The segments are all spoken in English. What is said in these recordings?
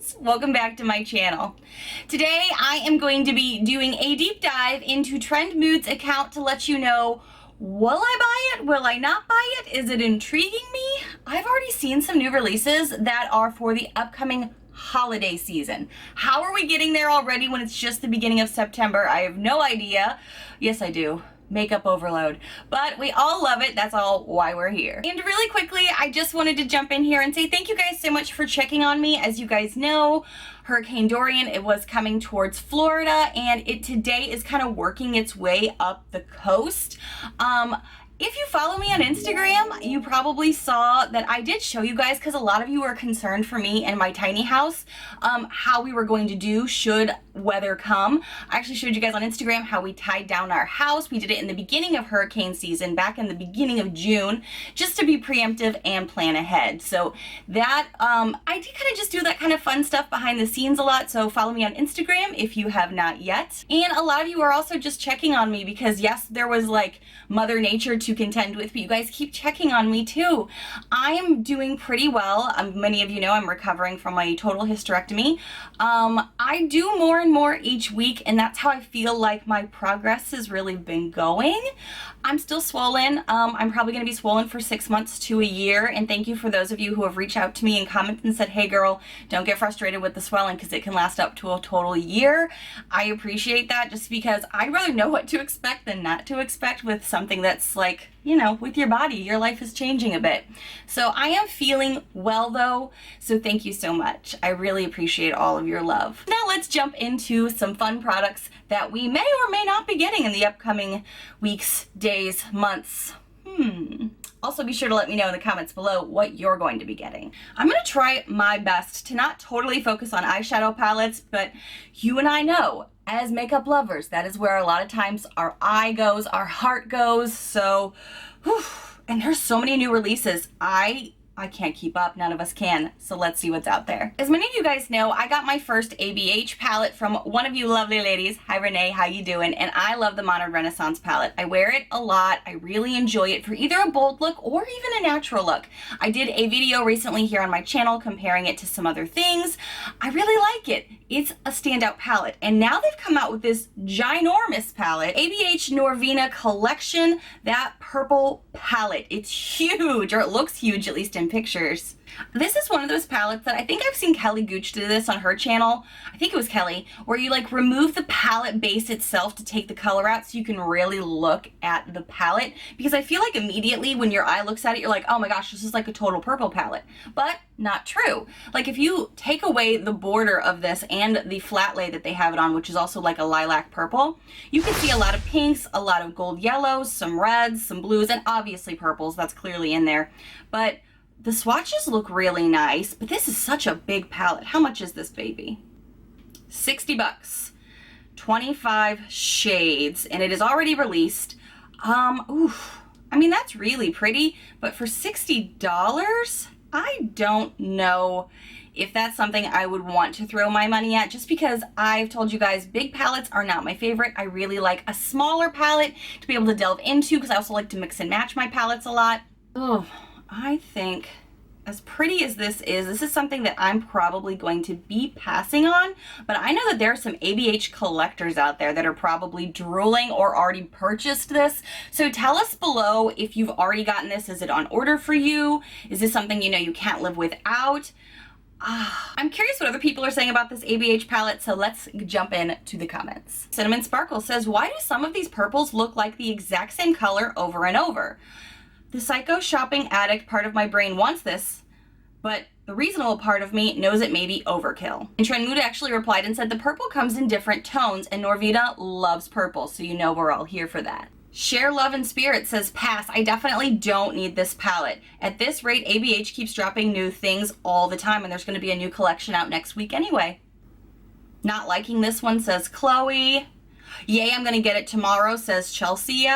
friends, welcome back to my channel. Today I am going to be doing a deep dive into Trend Mood's account to let you know, will I buy it? Will I not buy it? Is it intriguing me? I've already seen some new releases that are for the upcoming holiday season. How are we getting there already when it's just the beginning of September? I have no idea. Yes, I do. Makeup overload, but we all love it. That's all why we're here. And really quickly, I just wanted to jump in here and say thank you guys so much for checking on me. As you guys know, Hurricane Dorian, it was coming towards Florida, and it today is kind of working its way up the coast. If you follow me on Instagram, you probably saw that I did show you guys, because a lot of you were concerned for me and my tiny house, how we were going to do should weather come. I actually showed you guys on Instagram how we tied down our house. We did it in the beginning of hurricane season, back in the beginning of June, just to be preemptive and plan ahead. So that, I did kind of just do that kind of fun stuff behind the scenes a lot, so follow me on Instagram if you have not yet. And a lot of you are also just checking on me because yes, there was like Mother Nature to contend with, but you guys keep checking on me too. I am doing pretty well. Many of you know I'm recovering from my total hysterectomy. I do more and more each week, and that's how I feel like my progress has really been going. I'm still swollen. I'm probably going to be swollen for 6 months to a year, and thank you for those of you who have reached out to me and commented and said, hey girl, don't get frustrated with the swelling because it can last up to a total year. I appreciate that, just because I'd rather know what to expect than not to expect with something that's like, you know, with your body, your life is changing a bit. So I am feeling well though, so thank you so much. I really appreciate all of your love. Now let's jump into some fun products that we may or may not be getting in the upcoming weeks, days, months. Also be sure to let me know in the comments below what you're going to be getting. I'm going to try my best to not totally focus on eyeshadow palettes, but you and I know, as makeup lovers, that is where a lot of times our eye goes, our heart goes, so, whew, and there's so many new releases. I can't keep up, none of us can, so let's see what's out there. As many of you guys know, I got my first ABH palette from one of you lovely ladies. Hi Renee, how you doing? And I love the Modern Renaissance palette. I wear it a lot. I really enjoy it for either a bold look or even a natural look. I did a video recently here on my channel comparing it to some other things. I really like it. It's a standout palette. And now they've come out with this ginormous palette, ABH Norvina Collection, that purple palette. It's huge, or it looks huge, at least in pictures. This is one of those palettes that I think I've seen Kelly Gooch do this on her channel. I think it was Kelly, where you like remove the palette base itself to take the color out so you can really look at the palette. Because I feel like immediately when your eye looks at it, you're like, oh my gosh, this is like a total purple palette. But not true. Like if you take away the border of this and the flat lay that they have it on, which is also like a lilac purple, you can see a lot of pinks, a lot of gold yellows, some reds, some blues, and obviously purples. That's clearly in there. But the swatches look really nice, but this is such a big palette. How much is this baby? 60 bucks. 25 shades, and it is already released. Oof. I mean, that's really pretty, but for $60, I don't know if that's something I would want to throw my money at, just because I've told you guys big palettes are not my favorite. I really like a smaller palette to be able to delve into, because I also like to mix and match my palettes a lot. Oh, I think as pretty as this is something that I'm probably going to be passing on, but I know that there are some ABH collectors out there that are probably drooling or already purchased this. So tell us below if you've already gotten this. Is it on order for you? Is this something you know you can't live without? I'm curious what other people are saying about this ABH palette, so let's jump in to the comments. Cinnamon Sparkle says, why do some of these purples look like the exact same color over and over? The psycho shopping addict part of my brain wants this, but the reasonable part of me knows it may be overkill. And Trend Mood actually replied and said the purple comes in different tones, and Norvina loves purple, so you know we're all here for that. Share Love and Spirit says, pass, I definitely don't need this palette. At this rate, ABH keeps dropping new things all the time, and there's going to be a new collection out next week anyway. Not liking this one says Chloe. Yay, I'm going to get it tomorrow, says Chelsea.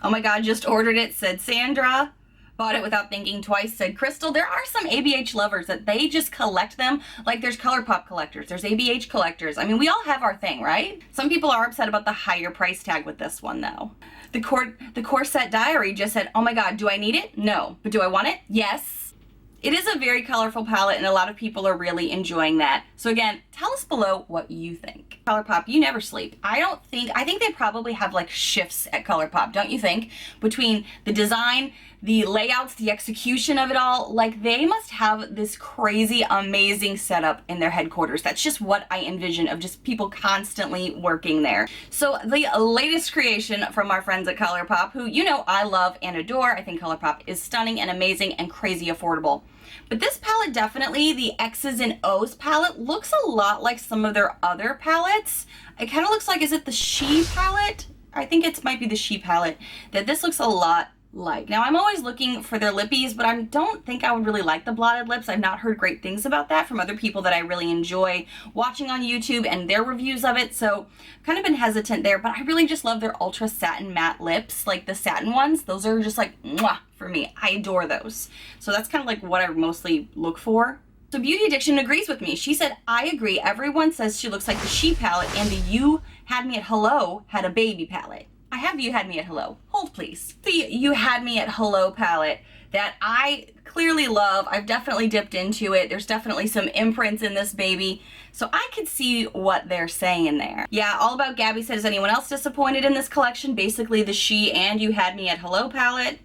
Oh my god, just ordered it, said Sandra. Bought it without thinking twice, said Crystal. There are some ABH lovers that they just collect them. Like there's ColourPop collectors, there's ABH collectors. I mean, we all have our thing, right? Some people are upset about the higher price tag with this one though. The Corset Diary just said, oh my god, do I need it? No. But do I want it? Yes. It is a very colorful palette and a lot of people are really enjoying that. So again, tell us below what you think. ColourPop, you never sleep. I think they probably have like shifts at ColourPop, don't you think? Between the design, the layouts, the execution of it all, like they must have this crazy, amazing setup in their headquarters. That's just what I envision, of just people constantly working there. So the latest creation from our friends at ColourPop, who you know I love and adore. I think ColourPop is stunning and amazing and crazy affordable. But this palette definitely, the X's and O's palette, looks a lot like some of their other palettes. It kind of looks like, is it the She palette? I think it might be the She palette, that this looks a lot like. Now I'm always looking for their lippies, but I don't think I would really like the blotted lips. I've not heard great things about that from other people that I really enjoy watching on YouTube and their reviews of it, so I've kind of been hesitant there, but I really just love their ultra satin matte lips, like the satin ones. Those are just like mwah for me. I adore those. So that's kind of like what I mostly look for. So Beauty Addiction agrees with me. She said, I agree. Everyone says she looks like the She palette, and the You Had Me at Hello had a baby palette. I have You Had Me at Hello. Hold please. The You Had Me at Hello palette that I clearly love. I've definitely dipped into it. There's definitely some imprints in this baby. So I could see what they're saying there. Yeah, All About Gabby said, is anyone else disappointed in this collection? Basically the She and You Had Me at Hello palette.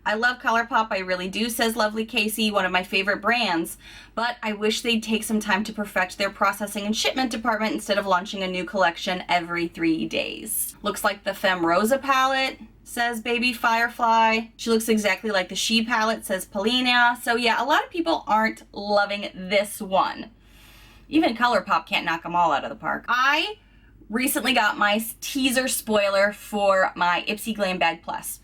I love ColourPop, I really do, says Lovely Casey, one of my favorite brands, but I wish they'd take some time to perfect their processing and shipment department instead of launching a new collection every 3 days. Looks like the Femme Rosa palette, says Baby Firefly. She looks exactly like the She palette, says Paulina. So yeah, a lot of people aren't loving this one. Even ColourPop can't knock them all out of the park. I recently got my teaser spoiler for my Ipsy Glam Bag Plus,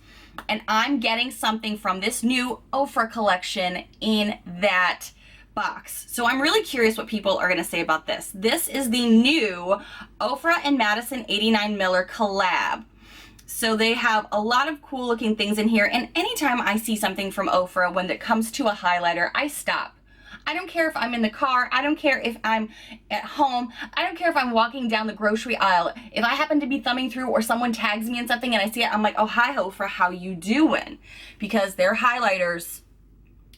and I'm getting something from this new Ofra collection in that box. So I'm really curious what people are gonna say about this. This is the new Ofra and Madison 89 Miller collab. So they have a lot of cool looking things in here, and anytime I see something from Ofra when it comes to a highlighter, I stop. I don't care if I'm in the car, I don't care if I'm at home, I don't care if I'm walking down the grocery aisle. If I happen to be thumbing through or someone tags me in something and I see it, I'm like, oh, hi Ofra, how you doing? Because their highlighters,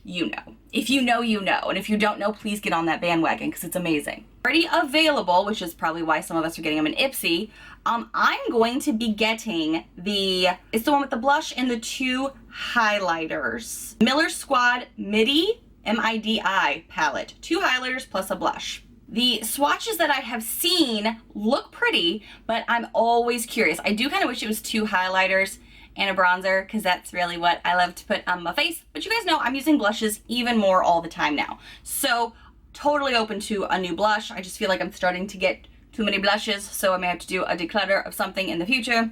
you know. If you know, you know. And if you don't know, please get on that bandwagon because it's amazing. Already available, which is probably why some of us are getting them in Ipsy. I'm going to be getting it's the one with the blush and the 2 highlighters. Miller Squad Midi MIDI palette. 2 highlighters plus a blush. The swatches that I have seen look pretty, but I'm always curious. I do kind of wish it was 2 highlighters and a bronzer, because that's really what I love to put on my face. But you guys know I'm using blushes even more all the time now. So totally open to a new blush. I just feel like I'm starting to get too many blushes, so I may have to do a declutter of something in the future.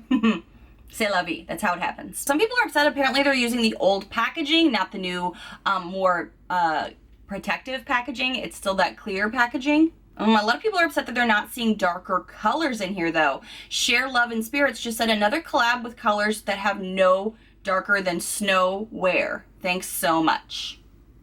C'est la vie. That's how it happens. Some people are upset. Apparently they're using the old packaging, not the new, more protective packaging. It's still that clear packaging. A lot of people are upset that they're not seeing darker colors in here though. Share Love and Spirits just said, another collab with colors that have no darker than snow wear. Thanks so much.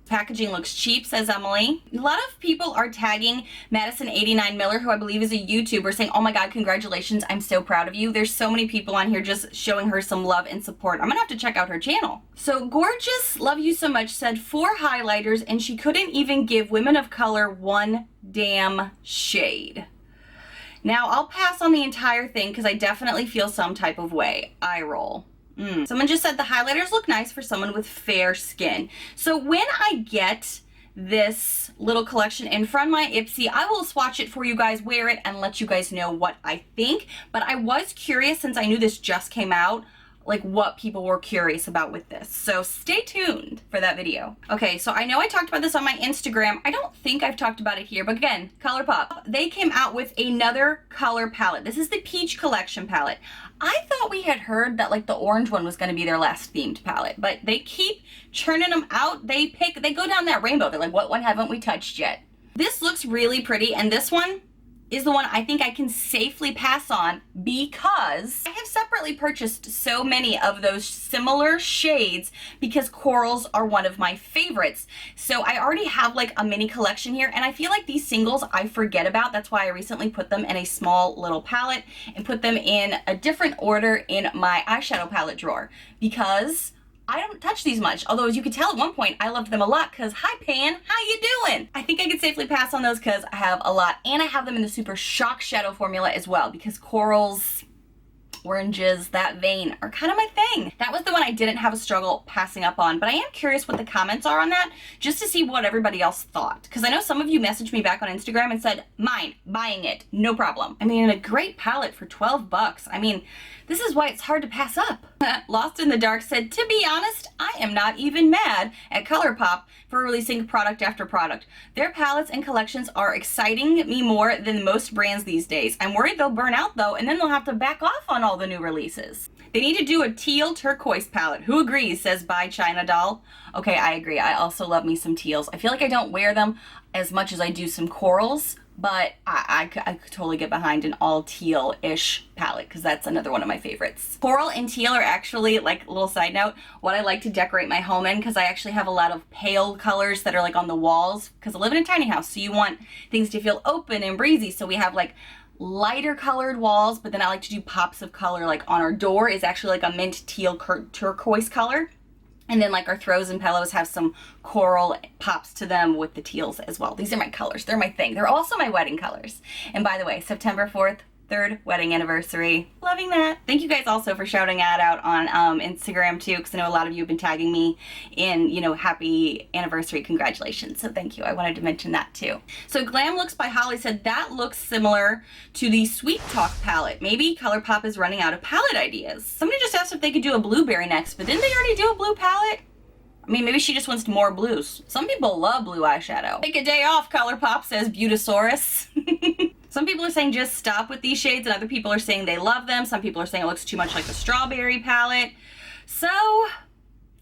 Packaging looks cheap, says Emily. A lot of people are tagging Madison 89 Miller, who I believe is a YouTuber, saying, oh my God, congratulations, I'm so proud of you. There's so many people on here just showing her some love and support. I'm gonna have to check out her channel. So Gorgeous, love you so much, said 4 highlighters, and she couldn't even give women of color 1 damn shade. Now, I'll pass on the entire thing because I definitely feel some type of way. Eye roll. Someone just said the highlighters look nice for someone with fair skin. So when I get this little collection in from my Ipsy, I will swatch it for you guys, wear it, and let you guys know what I think. But I was curious, since I knew this just came out, like what people were curious about with this. So stay tuned for that video. Okay, so I know I talked about this on my Instagram. I don't think I've talked about it here, but again, ColourPop. They came out with another color palette. This is the Peach Collection palette. I thought we had heard that like the orange one was gonna be their last themed palette, but they keep churning them out. They go down that rainbow. They're like, what one haven't we touched yet? This looks really pretty, and this one is the one I think I can safely pass on because I have separately purchased so many of those similar shades because corals are one of my favorites. So I already have like a mini collection here, and I feel like these singles I forget about. That's why I recently put them in a small little palette and put them in a different order in my eyeshadow palette drawer, because I don't touch these much. Although, as you could tell at one point, I loved them a lot because, hi Pan, how you doing? I think I could safely pass on those because I have a lot. And I have them in the Super Shock Shadow formula as well because corals, oranges, that vein are kind of my thing. That was the one I didn't have a struggle passing up on, but I am curious what the comments are on that just to see what everybody else thought. Because I know some of you messaged me back on Instagram and said, mine, buying it, no problem. I mean, a great palette for 12 bucks. I mean, this is why it's hard to pass up. Lost in the Dark said, to be honest, I am not even mad at ColourPop for releasing product after product. Their palettes and collections are exciting me more than most brands these days. I'm worried they'll burn out though, and then they'll have to back off on all the new releases. They need to do a teal turquoise palette. Who agrees, says By China Doll. Okay, I agree. I also love me some teals. I feel like I don't wear them as much as I do some corals, but I could totally get behind an all teal-ish palette because that's another one of my favorites. Coral and teal are actually, like a little side note, what I like to decorate my home in because I actually have a lot of pale colors that are like on the walls because I live in a tiny house, so you want things to feel open and breezy. So we have like lighter colored walls, but then I like to do pops of color. Like on our door is actually like a mint teal turquoise color. And then like our throws and pillows have some coral pops to them with the teals as well. These are my colors. They're my thing. They're also my wedding colors. And by the way, September 4th, 3rd wedding anniversary. Loving that. Thank you guys also for shouting that out on Instagram too, because I know a lot of you have been tagging me in, you know, happy anniversary congratulations. So thank you. I wanted to mention that too. So Glam Looks by Holly said that looks similar to the Sweet Talk palette. Maybe ColourPop is running out of palette ideas. Somebody just asked if they could do a blueberry next, but didn't they already do a blue palette? I mean, maybe she just wants more blues. Some people love blue eyeshadow. Take a day off, ColourPop, says Beautosaurus. Some people are saying just stop with these shades, and other people are saying they love them. Some people are saying it looks too much like the strawberry palette. So,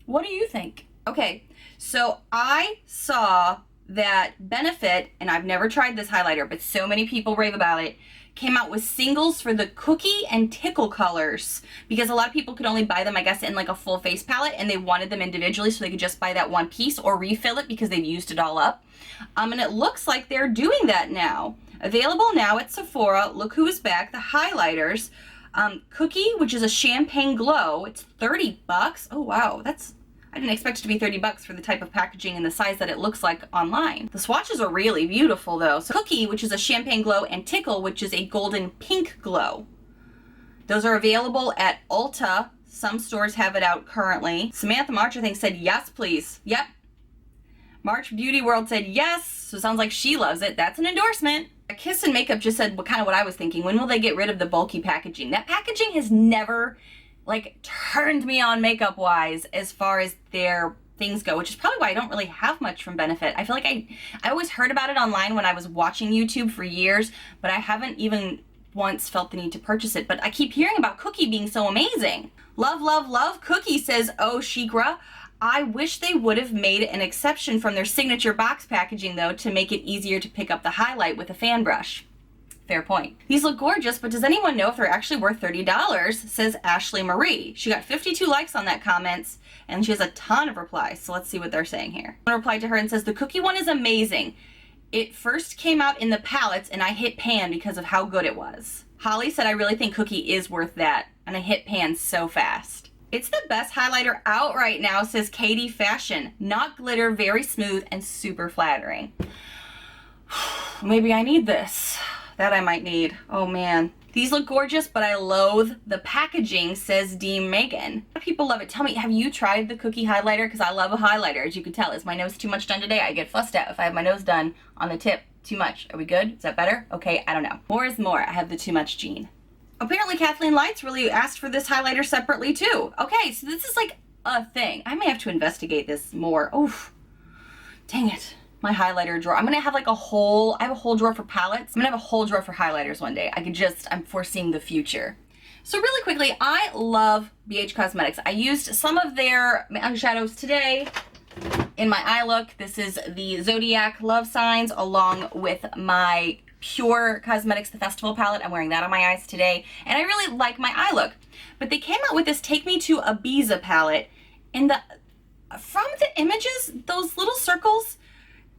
what do you think? Okay, so I saw that Benefit, and I've never tried this highlighter, but so many people rave about it, came out with singles for the Cookie and Tickle colors because a lot of people could only buy them, I guess, in like a full face palette, and they wanted them individually so they could just buy that one piece or refill it because they've used it all up. And it looks like they're doing that now. Available now at Sephora. Look who is back. The highlighters. Cookie, which is a champagne glow. It's 30 bucks. Oh wow, I didn't expect it to be 30 bucks for the type of packaging and the size that it looks like online. The swatches are really beautiful though. So Cookie, which is a champagne glow, and Tickle, which is a golden pink glow. Those are available at Ulta. Some stores have it out currently. Samantha March, I think, said yes, please. Yep. March Beauty World said yes. So it sounds like she loves it. That's an endorsement. Kiss and Makeup just said kind of what I was thinking. When will they get rid of the bulky packaging? That packaging has never like turned me on makeup wise as far as their things go, which is probably why I don't really have much from Benefit. I feel like I always heard about it online when I was watching YouTube for years, but I haven't even once felt the need to purchase it. But I keep hearing about Cookie being so amazing. Love, love, love Cookie, says Oh Shikra. I wish they would have made an exception from their signature box packaging though to make it easier to pick up the highlight with a fan brush. Fair point. These look gorgeous, but does anyone know if they're actually worth $30, says Ashley Marie. She got 52 likes on that comments, and she has a ton of replies, so let's see what they're saying here. One replied to her and says, the Cookie one is amazing. It first came out in the palettes, and I hit pan because of how good it was. Holly said, I really think Cookie is worth that, and I hit pan so fast. It's the best highlighter out right now, says Katie Fashion. Not glitter, very smooth, and super flattering. Maybe I need this. That I might need. Oh man. These look gorgeous, but I loathe the packaging, says Dean Megan. A lot of people love it. Tell me, have you tried the Cookie highlighter? Because I love a highlighter, as you can tell. Is my nose too much done today? I get fussed at if I have my nose done on the tip too much. Are we good? Is that better? Okay, I don't know. More is more. I have the too much gene. Apparently Kathleen Lights really asked for this highlighter separately too. Okay, so this is like a thing. I may have to investigate this more. Oof. Dang it. My highlighter drawer. I'm gonna have like I have a whole drawer for palettes. I'm gonna have a whole drawer for highlighters one day. I'm foreseeing the future. So really quickly, I love BH Cosmetics. I used some of their eyeshadows today in my eye look. This is the Zodiac Love Signs along with my Pure Cosmetics The Festival palette. I'm wearing that on my eyes today, and I really like my eye look. But they came out with this Take Me to Ibiza palette, and from the images, those little circles,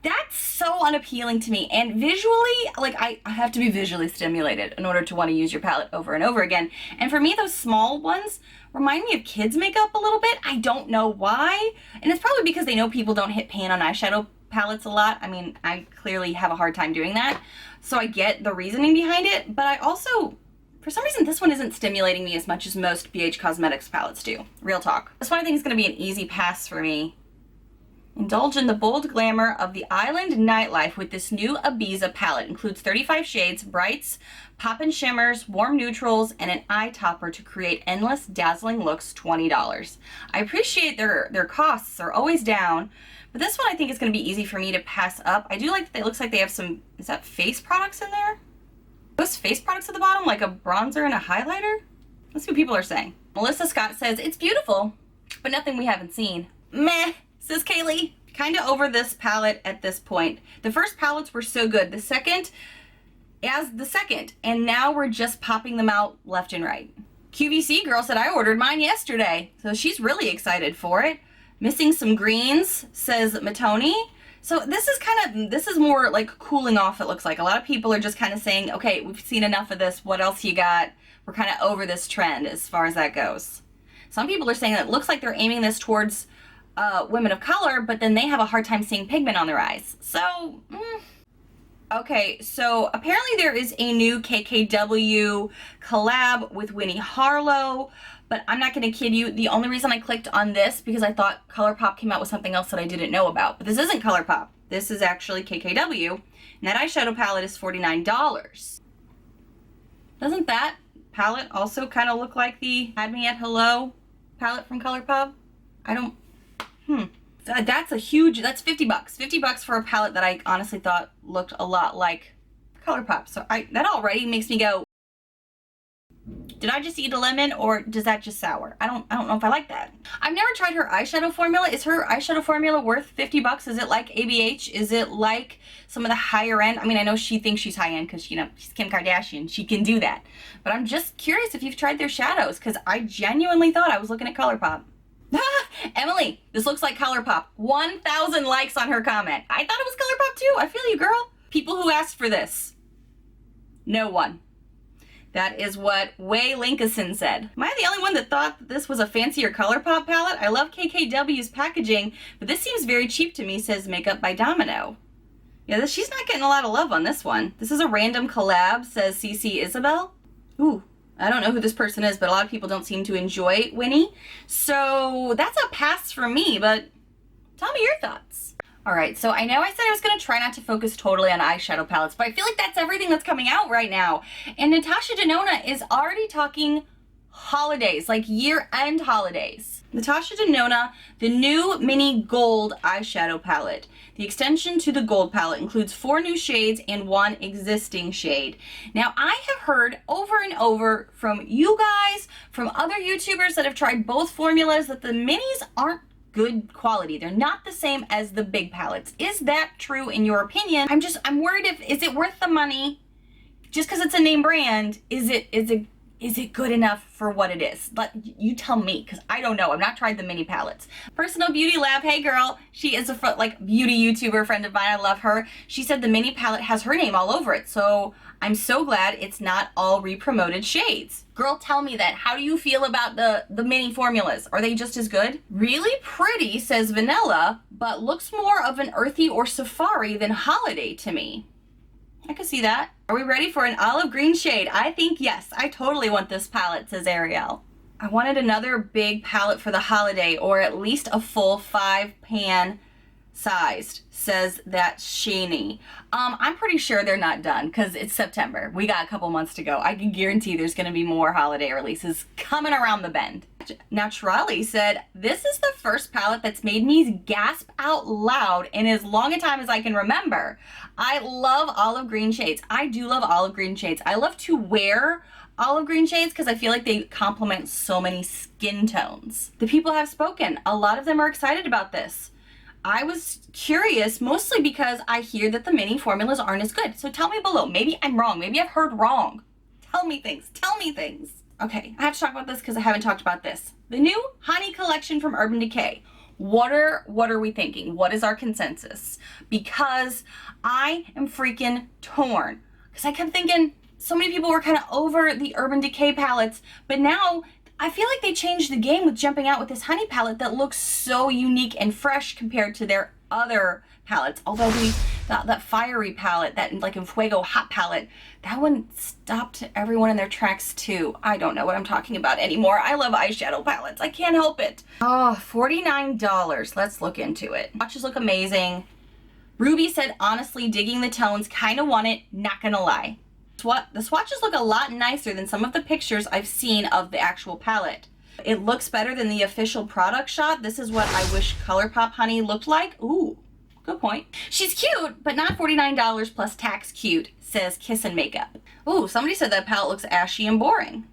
That's so unappealing to me. And visually, like I have to be visually stimulated in order to want to use your palette over and over again. And for me, those small ones remind me of kids' makeup a little bit. I don't know why. And it's probably because they know people don't hit pan on eyeshadow palettes a lot. I mean, I clearly have a hard time doing that. So I get the reasoning behind it, but I also, for some reason, this one isn't stimulating me as much as most BH Cosmetics palettes do. Real talk. This one I think is going to be an easy pass for me. Indulge in the bold glamour of the island nightlife with this new Ibiza palette. Includes 35 shades, brights, pop and shimmers, warm neutrals, and an eye topper to create endless, dazzling looks. $20. I appreciate their costs are always down, but this one I think is going to be easy for me to pass up. I do like that it looks like they have some, is that face products in there? Those face products at the bottom, like a bronzer and a highlighter? Let's see what people are saying. Melissa Scott says, it's beautiful, but nothing we haven't seen. Meh, says Kaylee. Kinda over this palette at this point. The first palettes were so good. The second, and now we're just popping them out left and right. QVC girl said, I ordered mine yesterday. So she's really excited for it. Missing some greens, says Matoni. So this is more like cooling off, it looks like. A lot of people are just kind of saying, okay, we've seen enough of this. What else you got? We're kind of over this trend as far as that goes. Some people are saying that it looks like they're aiming this towards women of color, but then they have a hard time seeing pigment on their eyes. So, okay, so apparently there is a new KKW collab with Winnie Harlow, but I'm not gonna kid you, the only reason I clicked on this because I thought ColourPop came out with something else that I didn't know about. But this isn't ColourPop. This is actually KKW, and that eyeshadow palette is $49. Doesn't that palette also kind of look like the Had Me at Hello palette from ColourPop? I don't, That's that's $50. $50 for a palette that I honestly thought looked a lot like ColourPop. So that already makes me go, did I just eat a lemon or does that just sour? I don't know if I like that. I've never tried her eyeshadow formula. Is her eyeshadow formula worth $50? Is it like ABH? Is it like some of the higher end? I mean, I know she thinks she's high end because, you know, she's Kim Kardashian. She can do that. But I'm just curious if you've tried their shadows because I genuinely thought I was looking at ColourPop. Emily, this looks like ColourPop. 1,000 likes on her comment. I thought it was ColourPop too. I feel you, girl. People who asked for this. No one. That is what Way Linkason said. Am I the only one that thought that this was a fancier ColourPop palette? I love KKW's packaging, but this seems very cheap to me, says Makeup by Domino. Yeah, she's not getting a lot of love on this one. This is a random collab, says CC Isabel. Ooh, I don't know who this person is, but a lot of people don't seem to enjoy Winnie. So that's a pass for me, but tell me your thoughts. All right, so I know I said I was gonna try not to focus totally on eyeshadow palettes, but I feel like that's everything that's coming out right now. And Natasha Denona is already talking holidays, like year-end holidays. Natasha Denona, the new mini gold eyeshadow palette. The extension to the gold palette includes 4 new shades and 1 existing shade. Now, I have heard over and over from you guys, from other YouTubers that have tried both formulas, that the minis aren't good quality. They're not the same as the big palettes. Is that true in your opinion? I'm worried is it worth the money? Just because it's a name brand, is it good enough for what it is? You tell me, because I don't know. I've not tried the mini palettes. Personal Beauty Lab, hey girl. She is a beauty YouTuber friend of mine. I love her. She said the mini palette has her name all over it. So I'm so glad it's not all re-promoted shades. Girl, tell me that. How do you feel about the mini formulas? Are they just as good? Really pretty, says Vanilla, but looks more of an earthy or safari than holiday to me. I can see that. Are we ready for an olive green shade? I think yes. I totally want this palette, says Ariel. I wanted another big palette for the holiday, or at least a full 5-pan sized, says that Shani. I'm pretty sure they're not done because it's September. We got a couple months to go. I can guarantee there's going to be more holiday releases coming around the bend. Naturally said, this is the first palette that's made me gasp out loud in as long a time as I can remember. I love olive green shades. I do love olive green shades. I love to wear olive green shades because I feel like they complement so many skin tones. The people have spoken. A lot of them are excited about this. I was curious mostly because I hear that the mini formulas aren't as good. So tell me below. Maybe I'm wrong. Maybe I've heard wrong. Tell me things. Tell me things. Okay, I have to talk about this because I haven't talked about this. The new Honey collection from Urban Decay. What are we thinking? What is our consensus? Because I am freaking torn. Because I kept thinking so many people were kind of over the Urban Decay palettes, but now I feel like they changed the game with jumping out with this honey palette that looks so unique and fresh compared to their other palettes. Although that fiery palette, that like in Fuego hot palette, that one stopped everyone in their tracks too. I don't know what I'm talking about anymore. I love eyeshadow palettes. I can't help it. Oh, $49. Let's look into it. Swatches look amazing. Ruby said, honestly, digging the tones, kind of want it, not gonna lie. The swatches look a lot nicer than some of the pictures I've seen of the actual palette. It looks better than the official product shot. This is what I wish ColourPop Honey looked like. Ooh, good point. She's cute, but not $49 plus tax cute, says Kiss and Makeup. Ooh, somebody said that palette looks ashy and boring.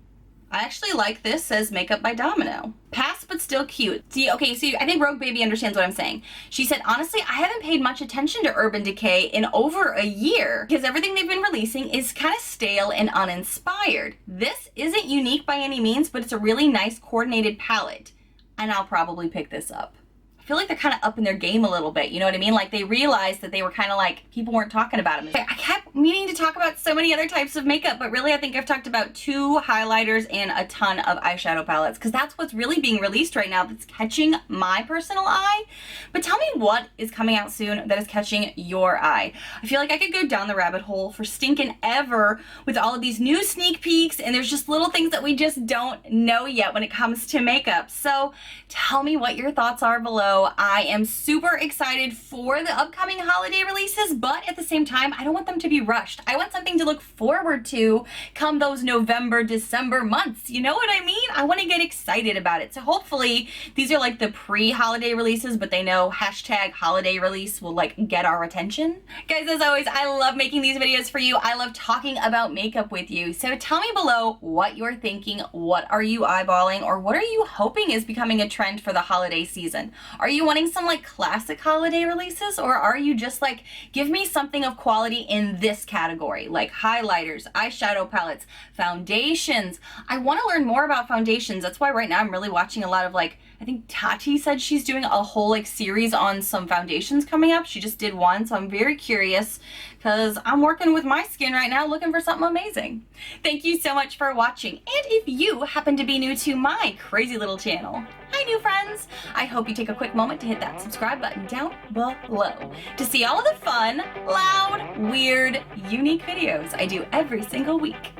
I actually like this, says Makeup by Domino. Pass, but still cute. See, okay, so I think Rogue Baby understands what I'm saying. She said, honestly, I haven't paid much attention to Urban Decay in over a year because everything they've been releasing is kind of stale and uninspired. This isn't unique by any means, but it's a really nice coordinated palette, and I'll probably pick this up. I feel like they're kind of up in their game a little bit, you know what I mean? Like they realized that they were kind of like, people weren't talking about them. I kept meaning to talk about so many other types of makeup, but really I think I've talked about 2 highlighters and a ton of eyeshadow palettes because that's what's really being released right now that's catching my personal eye. But tell me what is coming out soon that is catching your eye. I feel like I could go down the rabbit hole for stinking ever with all of these new sneak peeks, and there's just little things that we just don't know yet when it comes to makeup. So tell me what your thoughts are below. I am super excited for the upcoming holiday releases, but at the same time, I don't want them to be rushed. I want something to look forward to come those November, December months. You know what I mean? I want to get excited about it. So hopefully these are like the pre-holiday releases, but they know hashtag holiday release will like get our attention. Guys, as always, I love making these videos for you. I love talking about makeup with you. So tell me below what you're thinking. What are you eyeballing, or what are you hoping is becoming a trend for the holiday season? Are you wanting some like classic holiday releases, or are you just like, give me something of quality in this category, like highlighters, eyeshadow palettes, foundations? I want to learn more about foundations. That's why right now I'm really watching a lot of like, I think Tati said she's doing a whole like series on some foundations coming up. She just did one, so I'm very curious because I'm working with my skin right now looking for something amazing. Thank you so much for watching, and if you happen to be new to my crazy little channel, hi new friends! I hope you take a quick moment to hit that subscribe button down below to see all of the fun, loud, weird, unique videos I do every single week.